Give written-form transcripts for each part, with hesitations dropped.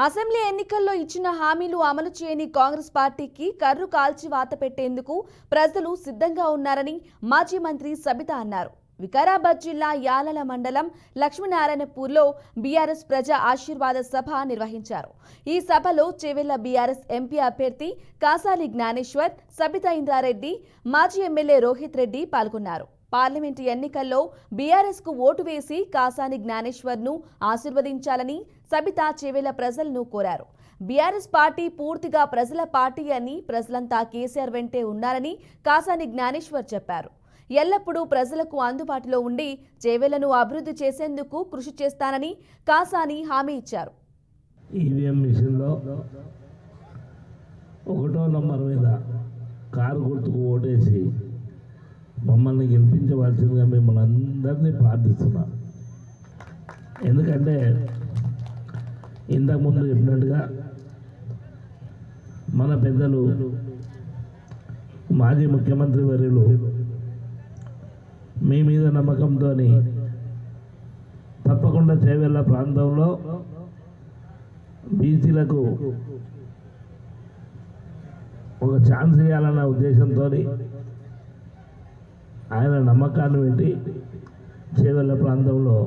Assembly ఎన్నికల్లో ఇచ్చిన హామీలు అమలు చేయని కాంగ్రెస్ పార్టీకి కర్రు కాల్చి వాత పెట్టేందుకు ప్రజలు సిద్ధంగా ఉన్నారని మాజీ మంత్రి సబిత అన్నారు. వికారాబాద్ జిల్లా యాలల మండలం లక్ష్మీనారాయణపూర్లో బీఆర్ఎస్ ప్రజా ఆశీర్వాద సభ నిర్వహించారు. ఈ సభలో చెవెళ్ల బీఆర్ఎస్ ఎంపీ అభ్యర్థి కాసాని జ్ఞానేశ్వర్, సబితా ఇంద్రారెడ్డి, మాజీ ఎమ్మెల్యే రోహిత్ రెడ్డి పాల్గొన్నారు. పార్లమెంటు ఎన్నికల్లో బీఆర్ఎస్ కు ఓటు వేసి కాసాని జ్ఞానేశ్వర్ ను ఆశీర్వదించాలని సబిత చెవెళ్ల ప్రజలను కోరారు. బీఆర్ఎస్ పార్టీ పూర్తిగా ప్రజల పార్టీ అని, ప్రజలంతా కేసీఆర్ వెంటే ఉన్నారని కాసాని జ్ఞానేశ్వర్ చెప్పారు. ఎల్లప్పుడూ ప్రజలకు అందుబాటులో ఉండి చెవెళ్లను అభివృద్ధి చేసేందుకు కృషి చేస్తానని కాసాని హామీ ఇచ్చారు. ఈవీఎం మిషన్లో 1వ నంబర్ మీద కారు గుర్తుకు ఓటేసి మమ్మల్ని గెలిపించవలసిందిగా మిమ్మల్ని అందరినీ ప్రార్థిస్తున్నాం. ఎందుకంటే ఇంతకుముందు చెప్పినట్టుగా మన పెద్దలు మాజీ ముఖ్యమంత్రి వర్యులు మీ మీద నమ్మకంతో తప్పకుండా చేవెళ్ళ ప్రాంతంలో బీసీలకు ఒక ఛాన్స్ ఇవ్వాలన్న ఉద్దేశంతో ఆయన నమ్మకాన్ని పెట్టి చేవెళ్ళ ప్రాంతంలో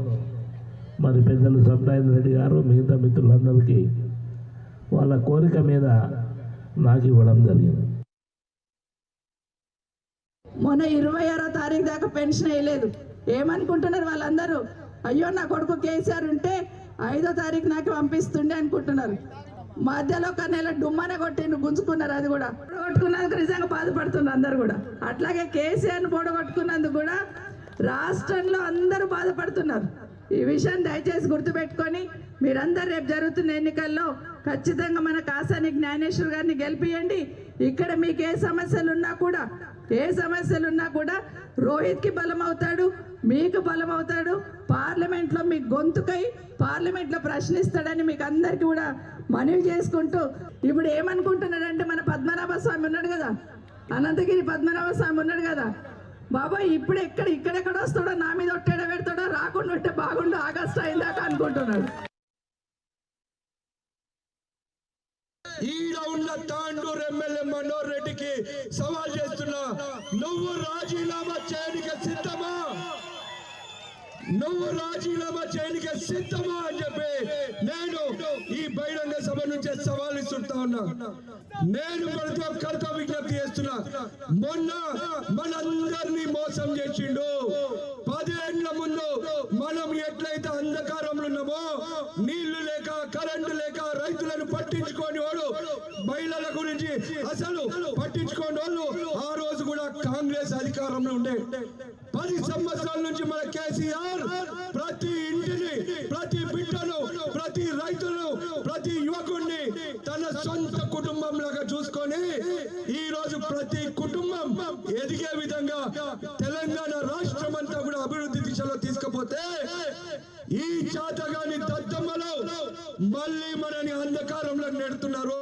మరి పెద్దలు సత్యనారాయణ రెడ్డి గారు మిగతా మిత్రులందరికీ వాళ్ళ కోరిక మీద నాకు ఇవ్వడం జరిగింది. మొన్న 26వ తారీఖు దాకా పెన్షన్ వేయలేదు. ఏమనుకుంటున్నారు వాళ్ళందరూ? అయ్యో నా కొడుకు కేసీఆర్ ఉంటే 5వ తారీఖు నాకు పంపిస్తుండే అనుకుంటున్నారు. మధ్యలో ఒక నెల డుమ్మనే కొట్టిండు, గుంజుకున్నారు. అది కూడా పొడగొట్టుకున్నందుకు నిజంగా బాధపడుతున్నారు అందరు కూడా. అట్లాగే కేసీఆర్ని పొడగొట్టుకున్నందుకు కూడా రాష్ట్రంలో అందరూ బాధపడుతున్నారు. ఈ విషయం దయచేసి గుర్తుపెట్టుకొని మీరందరూ రేపు జరుగుతున్న ఎన్నికల్లో ఖచ్చితంగా మన కాసాని జ్ఞానేశ్వర్ గారిని గెలిపియండి. ఇక్కడ మీకు ఏ సమస్యలు ఉన్నా కూడా రోహిత్కి బలం అవుతాడు, మీకు బలం అవుతాడు. పార్లమెంట్లో మీ గొంతుకై పార్లమెంట్లో ప్రశ్నిస్తాడని మీకు అందరికీ కూడా మనవి చేసుకుంటూ, ఇప్పుడు ఏమనుకుంటున్నాడంటే మన పద్మనాభ స్వామి ఉన్నాడు కదా, అనంతగిరి పద్మనాభ స్వామి ఉన్నాడు కదా, బాబాయ్ ఇప్పుడు ఇక్కడెక్కడ వస్తాడో, నా మీద ఒట్టేడ పెడతాడో, రాకుండా ఉంటే బాగుండు ఆగస్టు అయిందాక అనుకుంటున్నాడు. ఈడ ఉన్న తాండూరు ఎమ్మెల్యే మనోహర్ రెడ్డికి సవాల్ చేస్తున్నా, నువ్వు రాజీనామా చేయడానికి సిద్ధమా? నువ్వు రాజీనామా చేయడానికి సిద్ధమా అని చెప్పి నేను ఈ బహిరంగ సభ నుంచే సవాల్ ఇస్తుంటా ఉన్నా. నేను ప్రతి ఒక్కరితో విజ్ఞప్తి చేస్తున్నా, మొన్న మనందరినీ మోసం చేసిండు. 10 ఏళ్ల ముందు మనం ఎట్లయితే అంధకారంలో ఉన్నామో, నీళ్లు లేక కరెంటు లేక రైతులను పట్టించుకోని వాడు, మహిళల గురించి అసలు పట్టించుకోని వాళ్ళు ఆ రోజు కూడా కాంగ్రెస్ అధికారంలో ఉండే. 10 సంవత్సరాల నుంచి మన కేసీఆర్ ప్రతి ఇంటిని, ప్రతి బిడ్డను, ప్రతి రైతును, ప్రతి యువకుడిని తన సొంత కుటుంబం లాగా చూసుకొని ఈ రోజు ప్రతి కుటుంబం ఎదిగే విధంగా తెలంగాణ రాష్ట్రం అంతా కూడా అభివృద్ధి దిశలో తీసుకుపోతే, ఈ చాతగాని దద్దమ్మలు మళ్ళీ మనని అంధకారంలో నెడుతున్నారు.